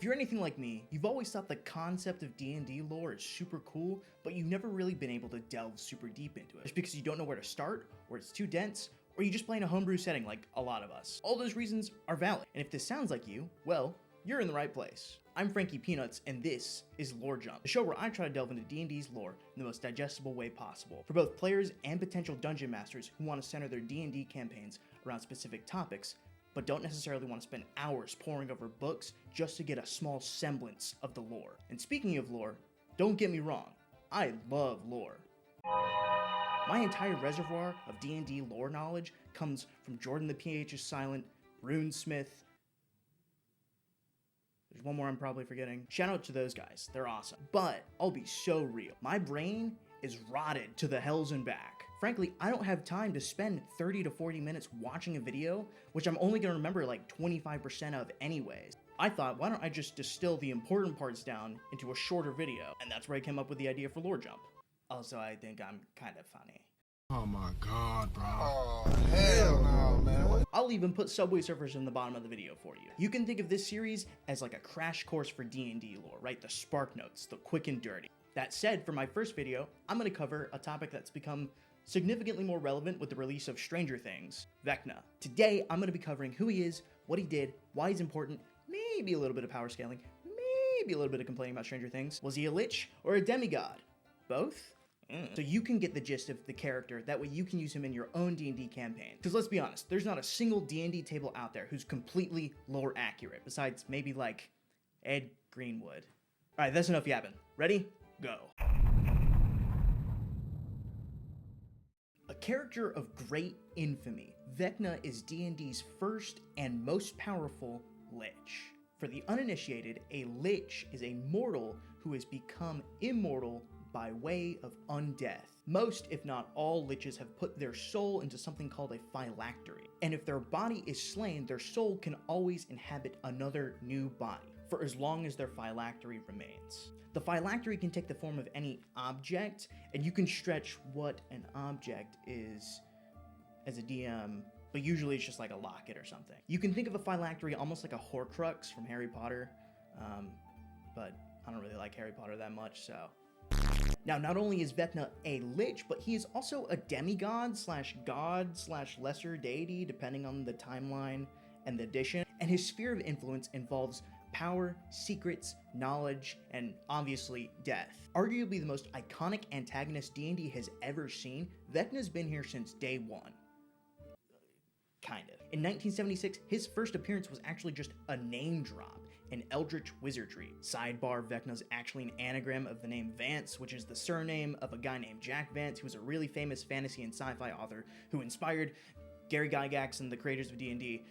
If you're anything like me, you've always thought the concept of D&D lore is super cool, but you've never really been able to delve super deep into it. Just because you don't know where to start, or it's too dense, or you just play in a homebrew setting like a lot of us. All those reasons are valid, and if this sounds like you, well, you're in the right place. I'm Frankie Peanuts, and this is Lore Jump, the show where I try to delve into D&D's lore in the most digestible way possible, for both players and potential dungeon masters who want to center their D&D campaigns around specific topics, but don't necessarily want to spend hours poring over books just to get a small semblance of the lore. And speaking of lore, don't get me wrong, I love lore. My entire reservoir of D&D lore knowledge comes from Jordan the PH is Silent, Runesmith. There's one more I'm probably forgetting. Shout out to those guys, they're awesome. But I'll be so real, my brain is rotted to the hells and back. Frankly, I don't have time to spend 30 to 40 minutes watching a video, which I'm only gonna remember like 25% of anyways. I thought, why don't I just distill the important parts down into a shorter video? And that's where I came up with the idea for Lore Jump. Also, I think I'm kind of funny. Oh my god, bro. Oh, hell no, man. What? I'll even put Subway Surfers in the bottom of the video for you. You can think of this series as like a crash course for D&D lore, right? The spark notes, the quick and dirty. That said, for my first video, I'm gonna cover a topic that's become significantly more relevant with the release of Stranger Things, Vecna. Today, I'm gonna be covering who he is, what he did, why he's important, maybe a little bit of power scaling, maybe a little bit of complaining about Stranger Things. Was he a lich or a demigod? Both? So you can get the gist of the character, that way you can use him in your own D&D campaign. Because let's be honest, there's not a single D&D table out there who's completely lore accurate, besides maybe like Ed Greenwood. Alright, that's enough yapping. Ready? Go. A character of great infamy, Vecna is D&D's first and most powerful lich. For the uninitiated, a lich is a mortal who has become immortal by way of undeath. Most, if not all, liches have put their soul into something called a phylactery. And if their body is slain, their soul can always inhabit another new body, for as long as their phylactery remains. The phylactery can take the form of any object, and you can stretch what an object is as a DM, but usually it's just like a locket or something. You can think of a phylactery almost like a Horcrux from Harry Potter, but I don't really like Harry Potter that much, so. Now, not only is Vecna a lich, but he is also a demigod slash god slash lesser deity, depending on the timeline and the edition, and his sphere of influence involves power, secrets, knowledge, and obviously death. Arguably the most iconic antagonist D&D has ever seen, Vecna's been here since day one. Kind of. In 1976, his first appearance was actually just a name drop, an eldritch wizardry. Sidebar, Vecna's actually an anagram of the name Vance, which is the surname of a guy named Jack Vance, who was a really famous fantasy and sci-fi author who inspired Gary Gygax and the creators of D&D.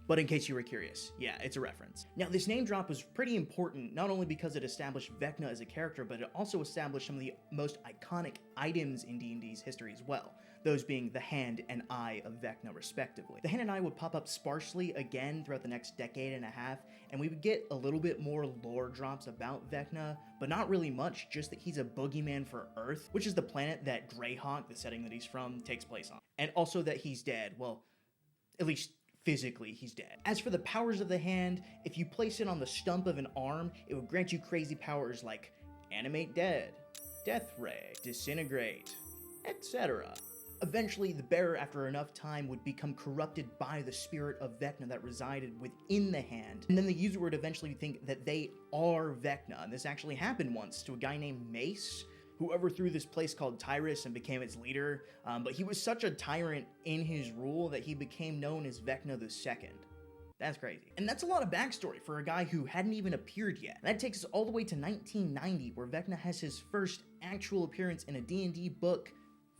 But in case you were curious, yeah, it's a reference. Now, this name drop was pretty important, not only because it established Vecna as a character, but it also established some of the most iconic items in D&D's history as well, those being the hand and eye of Vecna, respectively. The hand and eye would pop up sparsely again throughout the next decade and a half, and we would get a little bit more lore drops about Vecna, but not really much, just that he's a boogeyman for Earth, which is the planet that Greyhawk, the setting that he's from, takes place on. And also that he's dead, well, at least physically, he's dead. As for the powers of the hand, if you place it on the stump of an arm, it would grant you crazy powers like animate dead, death ray, disintegrate, etc. Eventually, the bearer, after enough time, would become corrupted by the spirit of Vecna that resided within the hand, and then the user would eventually think that they are Vecna, and this actually happened once to a guy named Mace, who overthrew this place called Tyrus and became its leader, but he was such a tyrant in his rule that he became known as Vecna II. That's crazy. And that's a lot of backstory for a guy who hadn't even appeared yet. And that takes us all the way to 1990, where Vecna has his first actual appearance in a D&D book,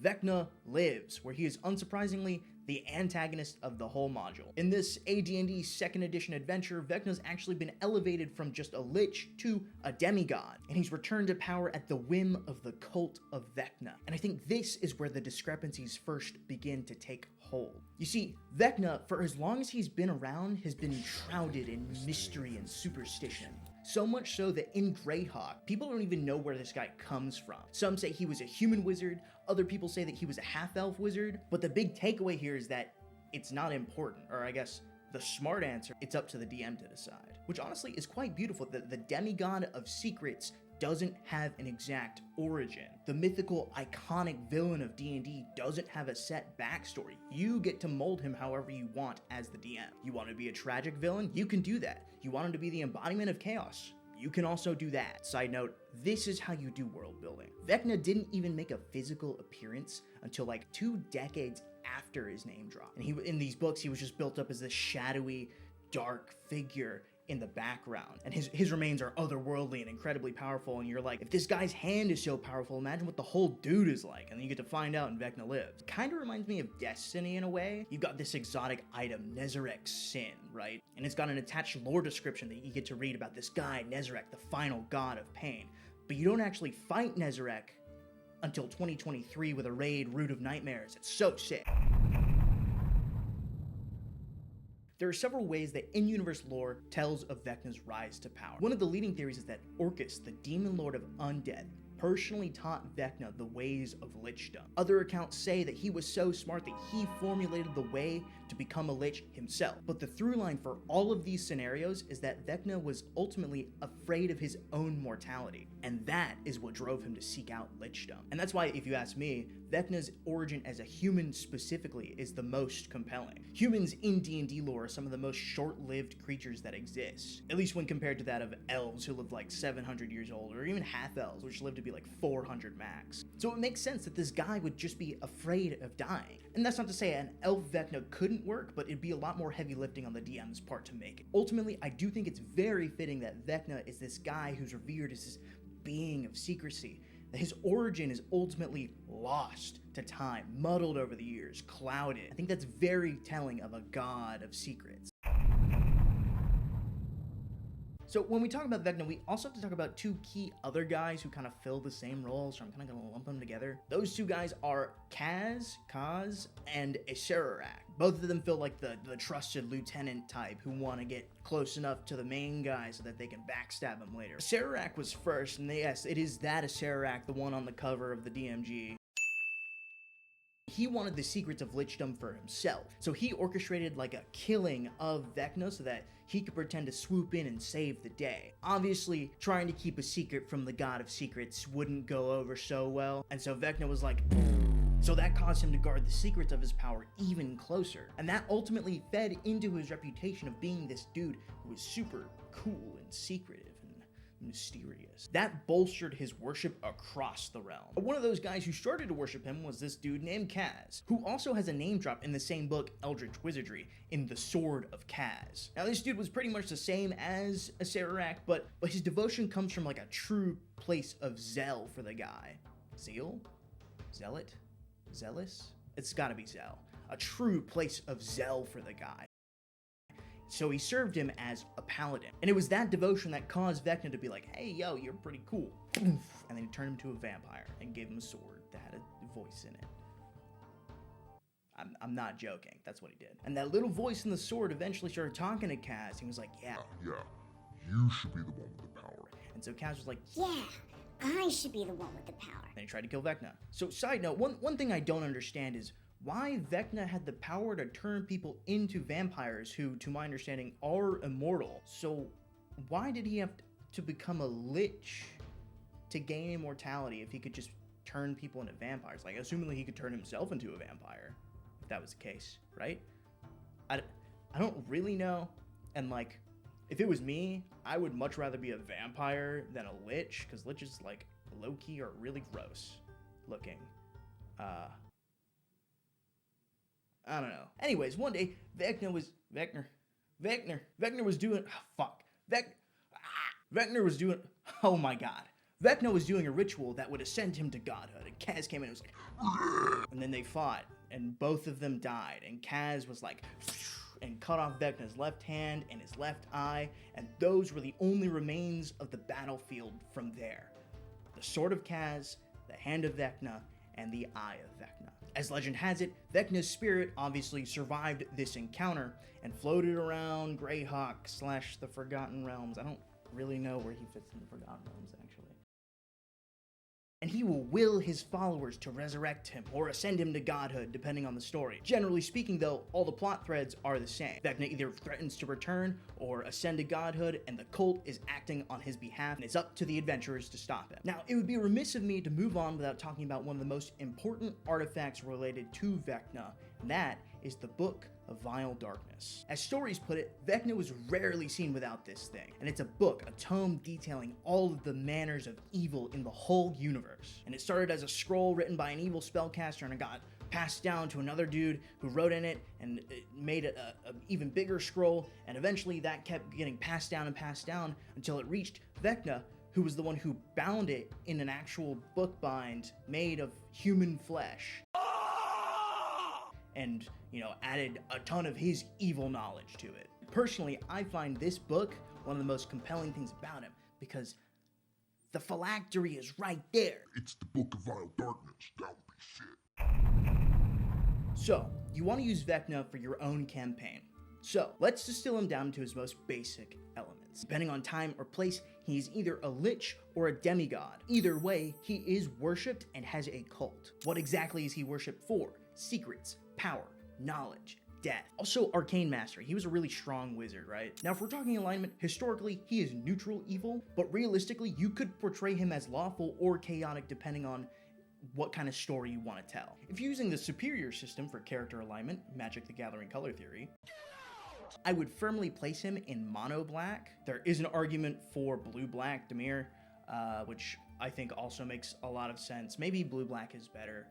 Vecna Lives, where he is unsurprisingly the antagonist of the whole module. In this AD&D 2nd edition adventure, Vecna's actually been elevated from just a lich to a demigod, and he's returned to power at the whim of the cult of Vecna. And I think this is where the discrepancies first begin to take hold. You see, Vecna, for as long as he's been around, has been shrouded in mystery and superstition. So much so that in Greyhawk, people don't even know where this guy comes from. Some say he was a human wizard, other people say that he was a half-elf wizard, but the big takeaway here is that it's not important, or I guess The smart answer, it's up to the DM to decide. Which honestly is quite beautiful that the demigod of secrets doesn't have an exact origin. The mythical, iconic villain of D&D doesn't have a set backstory. You get to mold him however you want as the DM. You want to be a tragic villain? You can do that. You want him to be the embodiment of chaos? You can also do that. Side note, this is how you do world building. Vecna didn't even make a physical appearance until like 2 decades after his name drop. And in these books, he was just built up as this shadowy, dark figure in the background, and his remains are otherworldly and incredibly powerful, and you're like, if this guy's hand is so powerful, imagine what the whole dude is like, and then you get to find out in Vecna Lives. Kind of reminds me of Destiny in a way. You've got this exotic item, Nezarek's Sin, right? And it's got an attached lore description that you get to read about this guy, Nezarek, the final god of pain. But you don't actually fight Nezarek until 2023 with a raid, Root of Nightmares. It's so sick. There are several ways that in-universe lore tells of Vecna's rise to power. One of the leading theories is that Orcus, the demon lord of undead, personally taught Vecna the ways of lichdom. Other accounts say that he was so smart that he formulated the way to become a lich himself. But the through line for all of these scenarios is that Vecna was ultimately afraid of his own mortality, and that is what drove him to seek out lichdom. And that's why, if you ask me, Vecna's origin as a human specifically is the most compelling. Humans in D&D lore are some of the most short-lived creatures that exist, at least when compared to that of elves who lived like 700 years old, or even half-elves, which lived to be like 400 max. So it makes sense that this guy would just be afraid of dying. And that's not to say an elf Vecna couldn't work, but it'd be a lot more heavy lifting on the DM's part to make it. Ultimately, I do think it's very fitting that Vecna is this guy who's revered as this being of secrecy, that his origin is ultimately lost to time, muddled over the years, clouded. I think that's very telling of a god of secrets. So when we talk about Vecna, we also have to talk about 2 key other guys who kind of fill the same role, so I'm kind of going to lump them together. Those 2 guys are Kaz, and Acererak. Both of them feel like the trusted lieutenant type who want to get close enough to the main guy so that they can backstab him later. Acererak was first, and yes, it is that Acererak, the one on the cover of the DMG. He wanted the secrets of lichdom for himself, so he orchestrated like a killing of Vecna so that he could pretend to swoop in and save the day. Obviously, trying to keep a secret from the god of secrets wouldn't go over so well, and so Vecna was like, so that caused him to guard the secrets of his power even closer, and that ultimately fed into his reputation of being this dude who was super cool and secretive and mysterious. That bolstered his worship across the realm. One of those guys who started to worship him was this dude named Kaz, who also has a name drop in the same book, Eldritch Wizardry, in The Sword of Kaz. Now this dude was pretty much the same as Acererak, but his devotion comes from like a true place of zeal for the guy. Zeal? Zealot? Zealous? It's gotta be zeal. A true place of zeal for the guy. So he served him as a paladin. And it was that devotion that caused Vecna to be like, hey, yo, you're pretty cool. And then he turned him to a vampire and gave him a sword that had a voice in it. I'm not joking. That's what he did. And that little voice in the sword eventually started talking to Kaz. He was like, yeah, You should be the one with the power. And so Kaz was like, yeah, I should be the one with the power. Then he tried to kill Vecna. So side note, one thing I don't understand is why Vecna had the power to turn people into vampires who, to my understanding, are immortal. So why did he have to become a lich to gain immortality if he could just turn people into vampires? Like, assumingly he could turn himself into a vampire, if that was the case, right? I don't really know. And like, if it was me, I would much rather be a vampire than a lich, because liches, like, low-key are really gross looking. I don't know. Anyways, one day, Vecna was doing a ritual that would ascend him to godhood, and Kaz came in and was like, and then they fought, and both of them died, and Kaz was like, and cut off Vecna's left hand and his left eye, and those were the only remains of the battlefield from there. The sword of Kaz, the hand of Vecna, and the eye of Vecna. As legend has it, Vecna's spirit obviously survived this encounter and floated around Greyhawk / the Forgotten Realms. I don't really know where he fits in the Forgotten Realms, actually. and he will will his followers to resurrect him or ascend him to godhood, depending on the story. Generally speaking, though, all the plot threads are the same. Vecna either threatens to return or ascend to godhood, and the cult is acting on his behalf, and it's up to the adventurers to stop him. Now, it would be remiss of me to move on without talking about one of the most important artifacts related to Vecna, and that is the Book of Vile Darkness. As stories put it, Vecna was rarely seen without this thing, and it's a book, a tome detailing all of the manners of evil in the whole universe. And it started as a scroll written by an evil spellcaster, and it got passed down to another dude who wrote in it, and it made it a even bigger scroll, and eventually that kept getting passed down until it reached Vecna, who was the one who bound it in an actual book bind made of human flesh. And, added a ton of his evil knowledge to it. Personally, I find this book one of the most compelling things about him, because the phylactery is right there. It's the Book of Vile Darkness. That would be sick. So, you want to use Vecna for your own campaign. So, let's distill him down to his most basic elements. Depending on time or place, he is either a lich or a demigod. Either way, he is worshipped and has a cult. What exactly is he worshipped for? Secrets, power, knowledge, death. Also, Arcane Master. He was a really strong wizard, right? Now, if we're talking alignment, historically, he is neutral evil, but realistically, you could portray him as lawful or chaotic depending on what kind of story you want to tell. If you're using the superior system for character alignment, Magic the Gathering color theory, I would firmly place him in mono black. There is an argument for blue-black Dimir, which I think also makes a lot of sense. Maybe blue-black is better.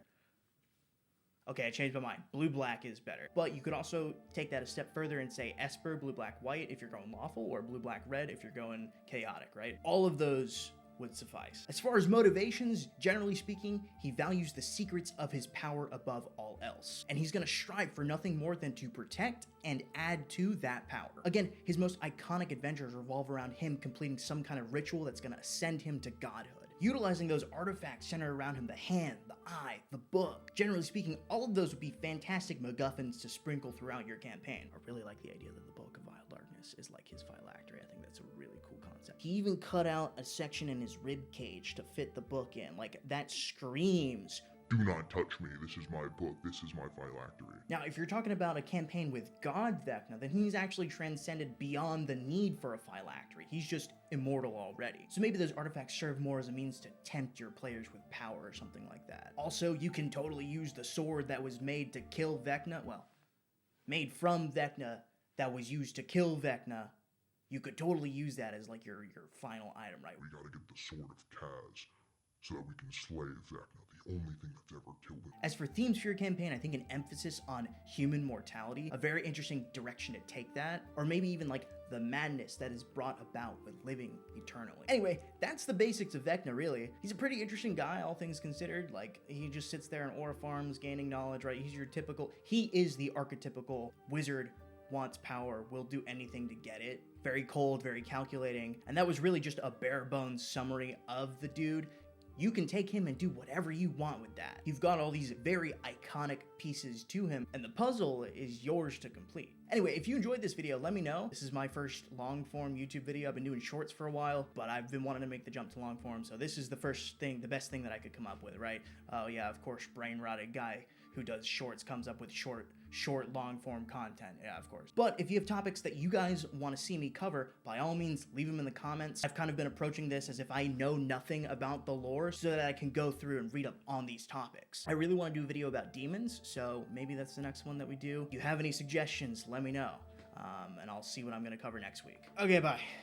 Okay, I changed my mind. Blue-black is better. But you could also take that a step further and say Esper, blue-black-white if you're going lawful, or blue-black-red if you're going chaotic, right? All of those would suffice. As far as motivations, generally speaking, he values the secrets of his power above all else. And he's gonna strive for nothing more than to protect and add to that power. Again, his most iconic adventures revolve around him completing some kind of ritual that's gonna ascend him to godhood. Utilizing those artifacts centered around him, the hand, the eye, the book. Generally speaking, all of those would be fantastic MacGuffins to sprinkle throughout your campaign. I really like the idea that the Book of Vile Darkness is like his phylactery. I think that's a really cool concept. He even cut out a section in his rib cage to fit the book in. Like, that screams, Do not touch me. This is my book. This is my phylactery. now, if you're talking about a campaign with God Vecna, then he's actually transcended beyond the need for a phylactery. He's just immortal already. So maybe those artifacts serve more as a means to tempt your players with power or something like that. Also, you can totally use the sword that was made to kill Vecna, well, made from Vecna that was used to kill Vecna. You could totally use that as like your final item, right? We gotta get the Sword of Kaz so that we can slay Vecna, the only thing that's ever killed him. As for themes for your campaign, I think an emphasis on human mortality, a very interesting direction to take that, or maybe even like the madness that is brought about with living eternally. Anyway, that's the basics of Vecna, really. He's a pretty interesting guy, all things considered. Like, he just sits there in aura farms, gaining knowledge, right? He is the archetypical wizard, wants power, will do anything to get it. Very cold, very calculating, and that was really just a bare bones summary of the dude. You can take him and do whatever you want with that. You've got all these very iconic pieces to him, and the puzzle is yours to complete. Anyway, if you enjoyed this video, let me know. This is my first long-form YouTube video. I've been doing shorts for a while, but I've been wanting to make the jump to long-form, so this is the best thing that I could come up with, right? Oh yeah, of course, brain-rotted guy who does shorts comes up with short long-form content. Yeah, of course. But if you have topics that you guys want to see me cover, by all means, leave them in the comments. I've kind of been approaching this as if I know nothing about the lore so that I can go through and read up on these topics. I really want to do a video about demons, so maybe that's the next one that we do. If you have any suggestions, let me know, and I'll see what I'm going to cover next week. Okay, bye.